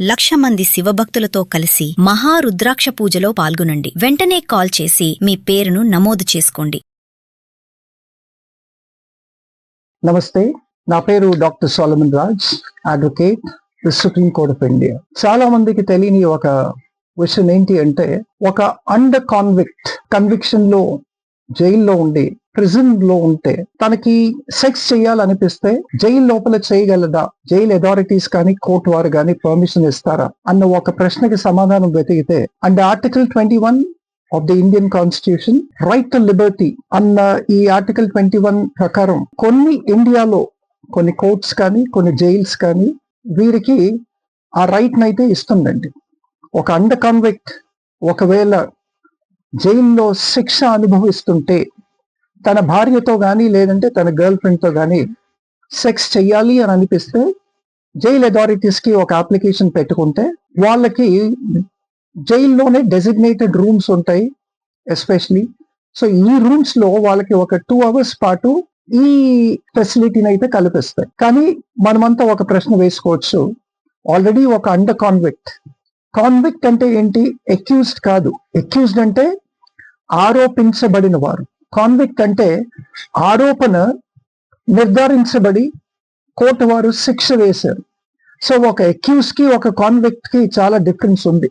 1,00,000 మంది శివభక్తులతో కలిసి మహారుద్రాక్ష పూజలో పాల్గొనండి. వెంటనే కాల్ చేసి మీ పేరును నమోదు చేసుకోండి. నమస్తే, నా పేరు doctor Solomon Raj, advocate, the supreme court of India. చాలా మందికి తెలియని ఒక విషయం ఏంటి అంటే, ఒక అండర్ కన్విక్షన్ లో జైల్లో ఉండి ప్రిజన్ లో ఉంటే తనకి సెక్స్ చేయాలనిపిస్తే జైలు లోపల చేయగలదా, జైలు అథారిటీస్ కానీ కోర్టు వారు కానీ పర్మిషన్ ఇస్తారా అన్న ఒక ప్రశ్నకి సమాధానం వెతికితే, and article 21 of the Indian constitution, right to Liberty అన్న ఈ ఆర్టికల్ 21 ప్రకారం ఇండియాలో కొన్ని కోర్ట్స్ కానీ కొన్ని జైల్స్ కానీ వీరికి ఆ రైట్ నైతే ఇస్తుందండి. ఒక అండర్ కాన్విక్ట్ ఒకవేళ జైల్లో శిక్ష అనుభవిస్తుంటే తన భార్యతో కానీ లేదంటే తన గర్ల్ ఫ్రెండ్తో కానీ సెక్స్ చెయ్యాలి అని అనిపిస్తే జైల్ అథారిటీస్ కి ఒక అప్లికేషన్ పెట్టుకుంటే వాళ్ళకి జైల్లోనే డెసిగ్నేటెడ్ రూమ్స్ ఉంటాయి ఎస్పెషలీ. సో ఈ రూమ్స్ లో వాళ్ళకి ఒక 2 hours పాటు ఈ ఫెసిలిటీని అయితే కల్పిస్తాయి. కానీ మనమంతా ఒక ప్రశ్న వేసుకోవచ్చు, ఆల్రెడీ ఒక అండర్ కాన్విక్ట్ అంటే ఏంటి? అక్యూజ్డ్ కాదు. అక్యూజ్డ్ అంటే ఆరోపించబడిన వారు. కాన్విక్ట్ అంటే ఆరోపణ నిర్ధారించబడి కోర్టు వారు శిక్ష వేశారు. సో ఒక అక్యూజ్ కి ఒక కాన్విక్ట్ కి చాలా డిఫరెన్స్ ఉంది.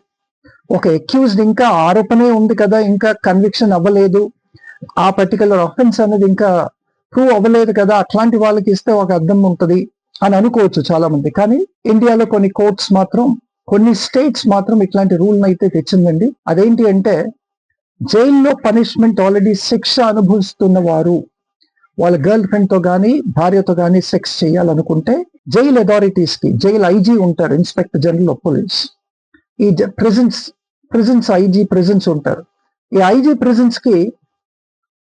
ఒక అక్యూజ్డ్ ఇంకా ఆరోపణే ఉంది కదా, ఇంకా కన్విక్షన్ అవ్వలేదు, ఆ పర్టికులర్ అఫెన్స్ అనేది ఇంకా ప్రూవ్ అవ్వలేదు కదా, అట్లాంటి వాళ్ళకి ఇస్తే ఒక అర్థం ఉంటుంది అని అనుకోవచ్చు చాలా మంది. కానీ ఇండియాలో కొన్ని కోర్ట్స్ మాత్రం, కొన్ని స్టేట్స్ మాత్రం ఇట్లాంటి రూల్ అయితే తెచ్చిందండి. అదేంటి అంటే, జైల్లో పనిష్మెంట్ ఆల్రెడీ శిక్ష అనుభవిస్తున్న వారు వాళ్ళ గర్ల్ ఫ్రెండ్ తో కానీ భార్యతో కానీ సెక్స్ చేయాలనుకుంటే జైల్ అథారిటీస్ కి, జైల్ ఐజీ ఉంటారు, ఇన్స్పెక్టర్ జనరల్ ఆఫ్ పోలీస్, ఈ ప్రిజన్స్ ఐజీ ప్రిజన్స్ ఉంటారు. ఈ ఐజీ ప్రిజన్స్ కి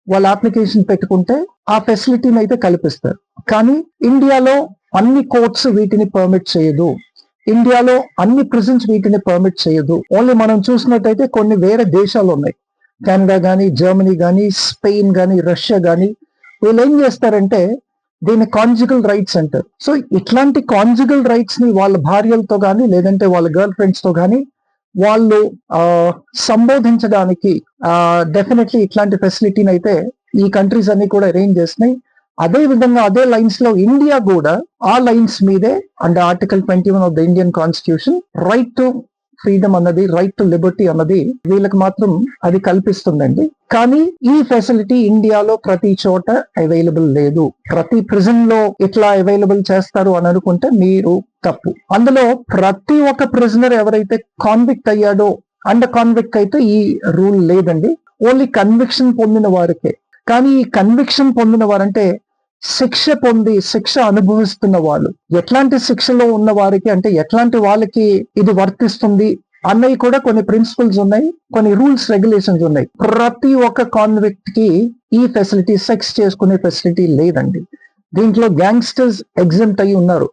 వాళ్ళ అప్లికేషన్ పెట్టుకుంటే ఆ ఫెసిలిటీని అయితే కల్పిస్తారు. కానీ ఇండియాలో అన్ని కోర్ట్స్ వీటిని పర్మిట్ చేయదు. ఇండియాలో అన్ని ప్రిజన్స్ వీటిని పర్మిట్ చేయదు. ఓన్లీ మనం చూసినట్టయితే కొన్ని వేరే దేశాలు ఉన్నాయి, కెనడా కానీ, జర్మనీ కానీ, స్పెయిన్ కానీ, రష్యా కానీ. వీళ్ళు ఏం చేస్తారంటే దీన్ని కాంజుగల్ రైట్స్ అంటారు. సో ఇట్లాంటి కాంజుగల్ రైట్స్ ని వాళ్ళ భార్యలతో కానీ లేదంటే వాళ్ళ గర్ల్ ఫ్రెండ్స్ తో కానీ వాళ్ళు సంబోధించడానికి డెఫినెట్లీ ఇట్లాంటి ఫెసిలిటీని అయితే ఈ కంట్రీస్ అన్ని కూడా అరేంజ్ చేస్తున్నాయి. అదే విధంగా అదే లైన్స్ లో ఇండియా కూడా ఆ లైన్స్ మీదే under article 21 of the Indian constitution right to freedom అన్నది, రైట్ టు లిబర్టీ అన్నది వీళ్ళకి మాత్రం అది కల్పిస్తుందండి. కానీ ఈ ఫెసిలిటీ ఇండియాలో ప్రతి చోట అవైలబుల్ లేదు. ప్రతి ప్రిజన్ లో ఇట్లా అవైలబుల్ చేస్తారు అని అనుకుంటే మీరు తప్పు. అందులో ప్రతి ఒక్క ప్రిజనర్ ఎవరైతే కాన్విక్ట్ అయ్యాడో, అండర్ కాన్విక్ట్ అయితే ఈ రూల్ లేదండి. ఓన్లీ కన్విక్షన్ పొందిన వారికే. కానీ ఈ కన్విక్షన్ పొందిన వారంటే శిక్ష అనుభవిస్తున్న వాళ్ళు, ఎట్లాంటి శిక్షలో ఉన్న వారికి అంటే ఎట్లాంటి వాళ్ళకి ఇది వర్తిస్తుంది అన్నవి కూడా కొన్ని ప్రిన్సిపల్స్ ఉన్నాయి, కొన్ని రూల్స్ రెగ్యులేషన్స్ ఉన్నాయి. ప్రతి ఒక్క కాన్విక్ట్ కి ఈ ఫెసిలిటీ, సెక్స్ చేసుకునే ఫెసిలిటీ లేదండి. దీంట్లో గ్యాంగ్స్టర్స్ ఎగ్జెంప్ట్ అయి ఉన్నారు,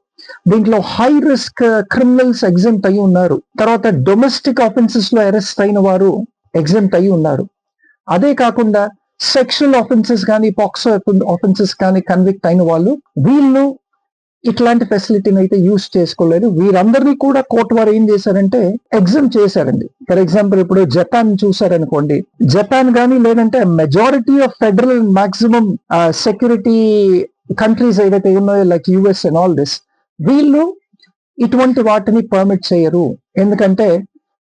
దీంట్లో హై రిస్క్ క్రిమినల్స్ ఎగ్జెంప్ట్ అయి ఉన్నారు, తర్వాత డొమెస్టిక్ ఆఫెన్సెస్ లో అరెస్ట్ అయిన వారు ఎగ్జెంప్ట్ అయి ఉన్నారు. అదే కాకుండా సెక్షువల్ ఆఫెన్సెస్ కానీ, పాక్సో ఆఫెన్సెస్ కానీ కన్విక్ట్ అయిన వాళ్ళు, వీళ్ళు ఇట్లాంటి ఫెసిలిటీని అయితే యూజ్ చేసుకోలేదు. వీరందరినీ కూడా కోర్టు వారు ఏం చేశారంటే ఎగ్జామ్ చేశారండి. ఫర్ ఎగ్జాంపుల్ ఇప్పుడు జపాన్ చూసారనుకోండి, జపాన్ కానీ లేదంటే majority of federal maximum security countries ఏవైతే ఉన్నాయో like US and all this, వీళ్ళు ఇటువంటి వాటిని పర్మిట్ చేయరు. ఎందుకంటే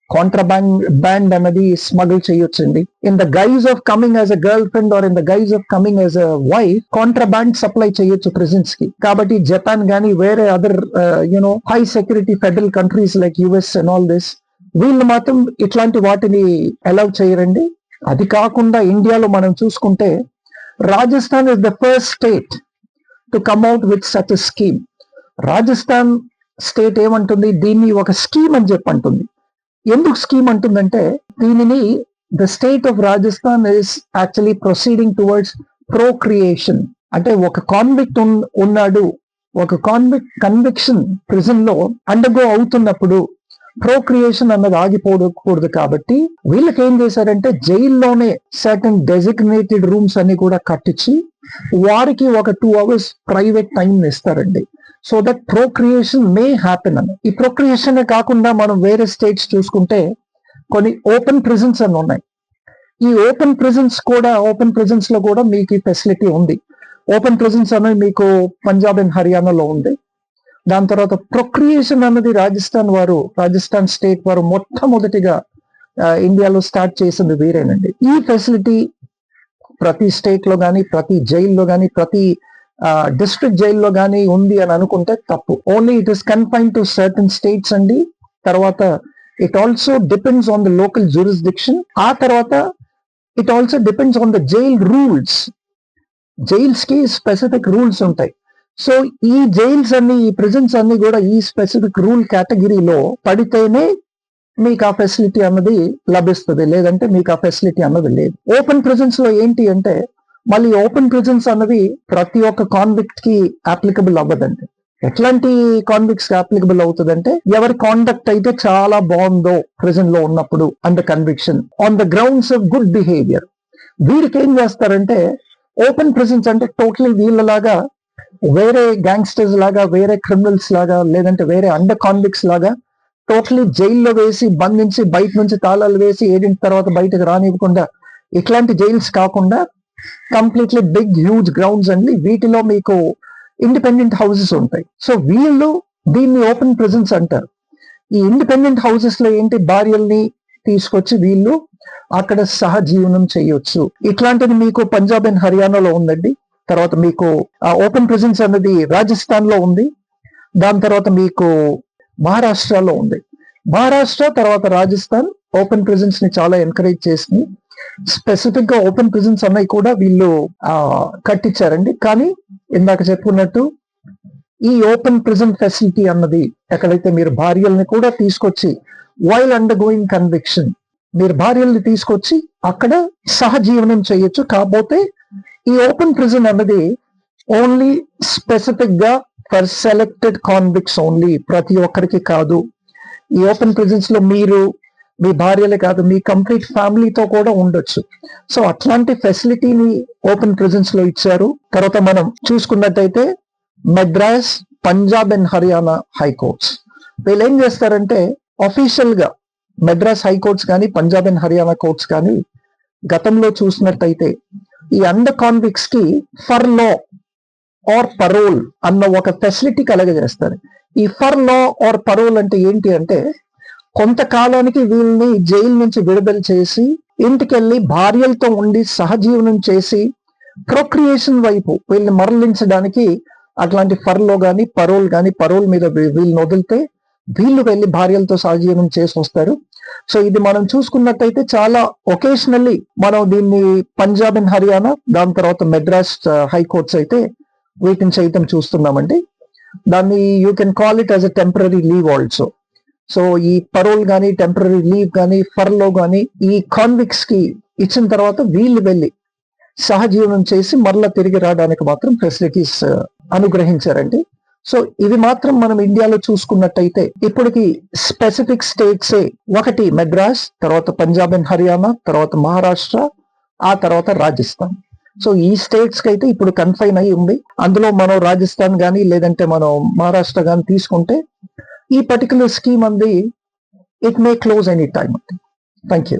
కాంట్రాబ్యాండ్ అన్నది స్మగుల్ చేయొచ్చండి. In the guys of coming as a girl friend or in the guys of coming as a wife, contraband supply చేయొచ్చు ప్రిజన్స్ కి. కాబట్టి జపాన్ గానీ వేరే other high security federal countries like US and all this, వీళ్ళు మాత్రం ఇట్లాంటి వాటిని allow చేయరండి. అది కాకుండా ఇండియాలో మనం చూసుకుంటే Rajasthan is the first state to come out with such a scheme. Rajasthan state ఏమంటుంది, దీన్ని ఒక స్కీమ్ అని చెప్పి అంటుంది. ఎందుకు స్కీమ్ అంటుందంటే, దీనిని the state of Rajasthan is actually proceeding towards procreation. అంటే ఒక కాన్విక్ట్ ఉన్నాడు, ఒక కన్విక్షన్ ప్రిజన్ లో అండర్గో అవుతున్నప్పుడు ప్రోక్రియేషన్ అన్నది ఆగిపోకూడదు. కాబట్టి వీళ్ళకి ఏం చేశారంటే జైల్లోనే సర్టన్ డెసిగ్నేటెడ్ రూమ్స్ అన్ని కూడా కట్టించి వారికి ఒక 2 hours ప్రైవేట్ టైం ఇస్తారండి. So that procreation may happen అని. ఈ ప్రొక్రియేషన్ కాకుండా మనం వేరే స్టేట్స్ చూసుకుంటే కొన్ని ఓపెన్ ప్రిజన్స్ అని ఉన్నాయి. ఈ ఓపెన్ ప్రిజన్స్ లో కూడా మీకు ఈ ఫెసిలిటీ ఉంది. ఓపెన్ ప్రిజన్స్ అనేది మీకు పంజాబ్ అండ్ హర్యానాలో ఉంది. దాని తర్వాత ప్రొక్రియేషన్ అన్నది రాజస్థాన్ స్టేట్ వారు మొట్టమొదటిగా ఇండియాలో స్టార్ట్ చేసింది వీరేనండి. ఈ ఫెసిలిటీ ప్రతి స్టేట్ లో కానీ, ప్రతి జైల్లో కానీ, ప్రతి డిస్ట్రిక్ట్ జైల్లో కానీ ఉంది అని అనుకుంటే తప్పు. Only it is confine to certain states అండి. తర్వాత it also depends on the local jurisdiction. ఆ తర్వాత it also depends on the jail rules. Jails కి స్పెసిఫిక్ రూల్స్ ఉంటాయి. సో ఈ జైల్స్ అన్ని, ఈ ప్రిజన్స్ అన్ని కూడా ఈ స్పెసిఫిక్ రూల్ కేటగిరీలో పడితేనే మీకు ఆ ఫెసిలిటీ అన్నది లభిస్తుంది, లేదంటే మీకు ఆ ఫెసిలిటీ అన్నది లేదు. ఓపెన్ ప్రిజన్స్ లో ఏంటి అంటే, మళ్ళీ ఓపెన్ ప్రిజన్స్ అన్నది ప్రతి ఒక్క కాన్విక్ట్ కి అప్లికబుల్ అవ్వదండి. ఎట్లాంటి కాన్విక్ట్స్ కి అప్లికబుల్ అవుతుందంటే, ఎవరి కాండక్ట్ అయితే చాలా బాగుందో ప్రిజన్ లో ఉన్నప్పుడు under conviction on the grounds of good behaviour, వీరికి ఏం చేస్తారంటే, ఓపెన్ ప్రిజన్స్ అంటే టోటలీ వీళ్ళలాగా వేరే గ్యాంగ్స్టర్స్ లాగా, వేరే క్రిమినల్స్ లాగా, లేదంటే వేరే అండర్ కాన్విక్ట్స్ లాగా టోటలీ జైల్లో వేసి బంధించి బయట నుంచి తాళాలు వేసి 7 తర్వాత బయటకు రానివ్వకుండా, ఇట్లాంటి జైల్స్ కాకుండా కంప్లీట్లీ బిగ్ హ్యూజ్ గ్రౌండ్స్ అండి. వీటిలో మీకు ఇండిపెండెంట్ హౌసెస్ ఉంటాయి. సో వీళ్ళు దీన్ని ఓపెన్ ప్రిజన్స్ అంటారు. ఈ ఇండిపెండెంట్ హౌసెస్ లో ఏంటి, భార్యల్ని తీసుకొచ్చి వీళ్ళు అక్కడ సహజీవనం చేయొచ్చు. ఇట్లాంటిది మీకు పంజాబ్ అండ్ హర్యానాలో ఉందండి. తర్వాత మీకు ఓపెన్ ప్రిజన్స్ అనేది రాజస్థాన్ లో ఉంది. దాని తర్వాత మీకు మహారాష్ట్రలో ఉంది. మహారాష్ట్ర తర్వాత రాజస్థాన్ ఓపెన్ ప్రిజన్స్ ని చాలా ఎంకరేజ్ చేసింది. స్పెసిఫిక్ గా ఓపెన్ ప్రిజన్స్ అన్నవి కూడా వీళ్ళు కట్టించారండి. కానీ ఇందాక చెప్పుకున్నట్టు ఈ ఓపెన్ ప్రిజన్ ఫెసిలిటీ అన్నది ఎక్కడైతే మీరు భార్యల్ని కూడా తీసుకొచ్చి వైల్ అండర్ గోయింగ్ కన్విక్షన్, మీరు భార్యల్ని తీసుకొచ్చి అక్కడ సహజీవనం చేయొచ్చు. కాకపోతే ఈ ఓపెన్ ప్రిజన్ అన్నది ఓన్లీ స్పెసిఫిక్ గా ఫర్ సెలెక్టెడ్ కాన్విక్ట్స్ ఓన్లీ, ప్రతి ఒక్కరికి కాదు. ఈ ఓపెన్ ప్రిజన్స్ లో మీరు మీ భార్యలే కాదు, మీ కంప్లీట్ ఫ్యామిలీతో కూడా ఉండొచ్చు. సో అట్లాంటి ఫెసిలిటీని ఓపెన్ ప్రిజన్స్ లో ఇచ్చారు. తర్వాత మనం చూసుకున్నట్టయితే మద్రాస్, పంజాబ్ అండ్ హర్యానా హైకోర్ట్స్ వీళ్ళు ఏం చేస్తారంటే, అఫీషియల్ గా మద్రాస్ హైకోర్ట్స్ కానీ, పంజాబ్ అండ్ హర్యానా కోర్ట్స్ కానీ గతంలో చూసినట్టయితే ఈ అండర్ కాన్విక్ట్స్ కి ఫర్ లా ఆర్ పరోల్ అన్న ఒక ఫెసిలిటీ కలగజేస్తారు. ఈ ఫర్ లా ఆర్ పరోల్ అంటే ఏంటి అంటే, కొంతకాలానికి వీళ్ళని జైలు నుంచి విడుదల చేసి ఇంటికెళ్ళి భార్యలతో ఉండి సహజీవనం చేసి ప్రొక్రియేషన్ వైపు వీళ్ళని మరలించడానికి అట్లాంటి ఫర్లో కానీ, పరోల్ కానీ, పరోల్ మీద వీళ్ళని వదిలితే వీళ్ళు వెళ్ళి భార్యలతో సహజీవనం చేసి వస్తారు. సో ఇది మనం చూసుకున్నట్టయితే చాలా ఒకేషనల్లీ మనం దీన్ని పంజాబ్ అండ్ హర్యానా, దాని తర్వాత మద్రాస్ హైకోర్ట్స్ అయితే వీటిని చేయటం చూస్తున్నామండి. దాన్ని you can call it as a temporary leave also. So ఈ పరోల్ కానీ, టెంపరరీ లీవ్ కానీ, ఫర్లో కానీ ఈ కాన్విక్ట్స్ కి ఇచ్చిన తర్వాత వీళ్ళు వెళ్ళి సహజీవనం చేసి మరలా తిరిగి రావడానికి మాత్రం ఫెసిలిటీస్ అనుగ్రహించారండి. సో ఇవి మాత్రం మనం ఇండియాలో చూసుకున్నట్టయితే ఇప్పటికి స్పెసిఫిక్ స్టేట్సే, ఒకటి మద్రాస్, తర్వాత పంజాబ్ అండ్ హర్యానా, తర్వాత మహారాష్ట్ర, ఆ తర్వాత రాజస్థాన్. సో ఈ స్టేట్స్ కి అయితే ఇప్పుడు కన్ఫైన్ అయి ఉంది. అందులో మనం రాజస్థాన్ కానీ లేదంటే మనం మహారాష్ట్ర కానీ తీసుకుంటే ఈ పర్టికులర్ స్కీమ్ అంది it may close any time. Thank you.